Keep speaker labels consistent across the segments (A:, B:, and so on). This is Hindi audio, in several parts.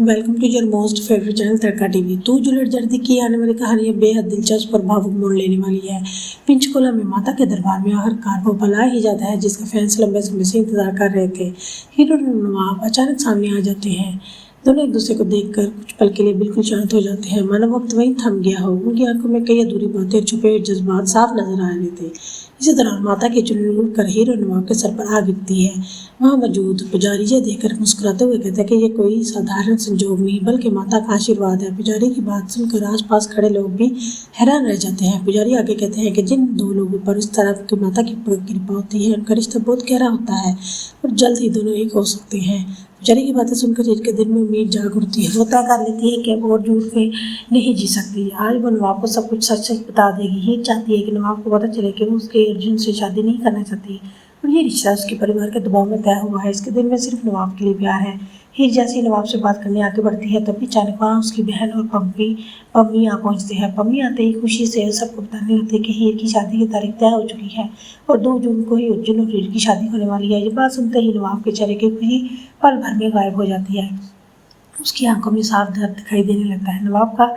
A: Welcome to your most favourite channel Tadka TV. तू जुलट जर्दी की आने वाली कहानी है बेहद दिलचस्प और भावुक मोड़ लेने वाली है। पंचकुला में माता के दरबार में आखिरकार वो भला ही जाता है जिसका फैंस लंबे समय से इंतजार कर रहे थे। हीरो और नवाब अचानक सामने आ जाते हैं। दोनों एक दूसरे को देखकर कुछ पल के लिए बिल्कुल शांत हो जाते हैं, मानो वक्त वहीं थम गया हो। उनकी आंखों में कई अधूरी बातें, छुपे जज्बात साफ नजर आ रहे थे। इसी दौरान माता की चुनरी उड़कर हीरो नवाब के सर पर आ गिरती है। वहां मौजूद पुजारी ये देखकर मुस्कुराते हुए कहते हैं कि ये कोई साधारण संजोग नहीं बल्कि माता का आशीर्वाद है। पुजारी की बात सुनकर आसपास खड़े लोग भी हैरान रह जाते हैं। पुजारी आगे कहते हैं कि जिन दो लोगों पर इस तरह की माता की कृपा होती है उनका रिश्ता बहुत गहरा होता है और जल्द ही दोनों एक हो सकते हैं। पुजारी की बातें सुनकर हीर के दिल में उम्मीद जाग उठती है। वो तय कर लेती है कि वो झूठ में नहीं जी सकती। आज वो नवाब को सब कुछ सच सच बता देगी। हीर चाहती है कि नवाब को पता चले कि वो उसके अर्जुन से शादी नहीं करना चाहती और ये रिश्ता उसके परिवार के दबाव में तय हुआ है। इसके दिल में सिर्फ नवाब के लिए प्यार है। हीर जैसे ही नवाब से बात करने आगे बढ़ती है तभी अचानक वहाँ उसकी बहन और पम्मी आ पहुँचती है। पम्मी आते ही खुशी से सबको बताने लगती है कि हीर की शादी की तारीख तय हो चुकी है और 2 जून को ही अर्जुन और हीर की शादी होने वाली है। ये बात सुनते ही नवाब के चेहरे की खुशी पल भर में गायब हो जाती है। उसकी आंखों में साफ दर्द दिखाई देने लगता है। नवाब का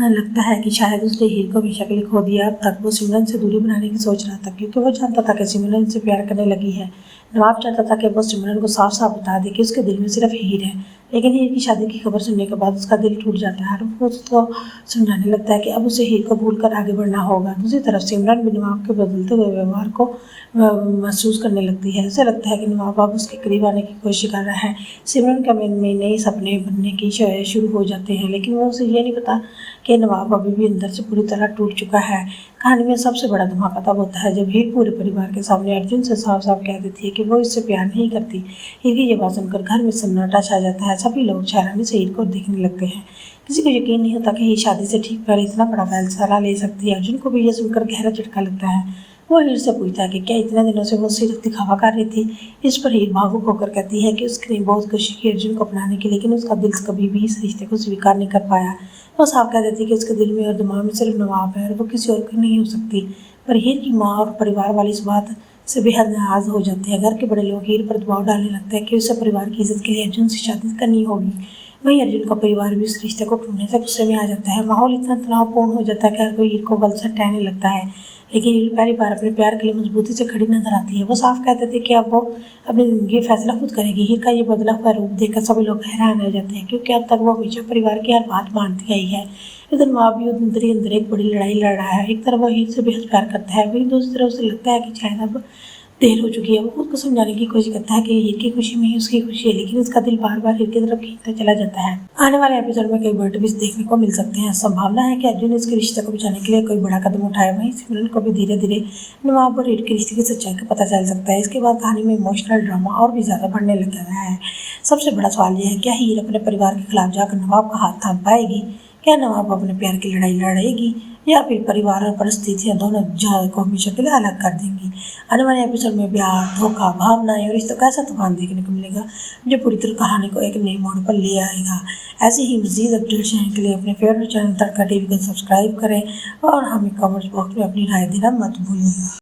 A: लगता है कि शायद उसने हीर को हमेशा के लिए खो दिया। अब तक वो सिमरन से दूरी बनाने की सोच रहा था क्योंकि वो जानता था कि सिमरन से प्यार करने लगी है। नवाब चाहता था कि वो सिमरन को साफ साफ बता दे कि उसके दिल में सिर्फ हीर है, लेकिन हीर की शादी की खबर सुनने के बाद उसका दिल टूट जाता है और वो उसको समझाने लगता है कि अब उसे हीर को भूलकर आगे बढ़ना होगा। दूसरी तरफ सिमरन भी नवाब के बदलते हुए व्यवहार को महसूस करने लगती है। उसे लगता है कि नवाब अब उसके करीब आने की कोशिश कर रहा है। सिमरन के मन में नए सपने बनने की शुरू हो जाते हैं, लेकिन वो उसे ये नहीं पता कि नवाब अभी भी अंदर से पूरी तरह टूट चुका है। कहानी में सबसे बड़ा धमाका तब होता है जब हीर पूरे परिवार के सामने अर्जुन से साफ साफ कह देती है कि वो इससे प्यार नहीं करती। हीर की ये बात सुनकर घर में सन्नाटा छा जाता है। सभी लोग हैरानी से हीर को देखने लगते हैं। किसी को यकीन नहीं होता कि हीर शादी से ठीक पहले इतना बड़ा फैसला ले सकती है। अर्जुन को भी ये सुनकर गहरा झटका लगता है। वो हीर से पूछता है कि क्या इतने दिनों से वो सिर्फ दिखावा कर रही थी। इस पर हीर भावुक होकर कहती है कि उसने बहुत कोशिश की अर्जुन को अपनाने की, लेकिन उसका दिल कभी भी इस रिश्ते को स्वीकार नहीं कर पाया। वो साफ कह देती है कि उसके दिल में और दिमाग में सिर्फ नवाब है और वो किसी और की नहीं हो सकती। पर हीर की माँ और परिवार वाली इस बात से बेहद नाराज हो जाते हैं। घर के बड़े लोग हीर पर दबाव डालने लगते हैं कि उसे परिवार की इज्जत के लिए अर्जुन से शादी करनी होगी। वहीं अर्जुन का परिवार भी उस रिश्ते को टूटने से गुस्से में आ जाता है। माहौल इतना तनावपूर्ण हो जाता है कि हर कोई हीर को गलत ठहरने लगता है, लेकिन हीर पहली बार अपने प्यार के लिए मजबूती से खड़ी नजर आती है। वो साफ कहते थे कि अब वो अपनी जिंदगी फैसला खुद करेगी। हीर का ये बदला हुआ रूप देखकर सभी लोग हैरान रह जाते हैं क्योंकि अब तक वो हमेशा परिवार की हर बात मानती आई है। इधर नवाब भी अंदर ही अंदर एक बड़ी लड़ाई लड़ रहा है। एक तरफ वो हीर से बेहद प्यार करता है, वहीं दूसरी तरफ उसे लगता है कि शायद अब देर हो चुकी है। वो खुद को समझाने की कोशिश करता है कि हीर की खुशी में ही उसकी खुशी है, लेकिन उसका दिल बार बार हीर की तरफ खींचता चला जाता है। आने वाले एपिसोड में कई बड़े ट्विस्ट देखने को मिल सकते हैं। संभावना है कि अर्जुन इसके रिश्ते को बचाने के लिए कोई बड़ा कदम उठाए। वहीं सिमरन को भी धीरे धीरे नवाब और हीर के रिश्ते की सच्चाई का पता चल सकता है। इसके बाद कहानी में इमोशनल ड्रामा और भी ज्यादा बढ़ने लग गया है। सबसे बड़ा सवाल यह है, क्या हीर अपने परिवार के खिलाफ जाकर नवाब का हाथ थाम पाएगी? क्या नवाब अपने प्यार की लड़ाई लड़ेगी या फिर परिवार और परिस्थितियां दोनों को हमेशा के लिए अलग कर देंगी? आने वाले एपिसोड में प्यार, धोखा, भावनाएं और रिश्तों का ऐसा तूफान देखने को मिलेगा जो पूरी तरह कहानी को एक नए मोड़ पर ले आएगा। ऐसे ही मजीद अपडेट्स जानने के लिए अपने फेवरेट चैनल तड़का टीवी को सब्सक्राइब करें और हमें कमेंट बॉक्स में अपनी राय देना मत भूलिएगा।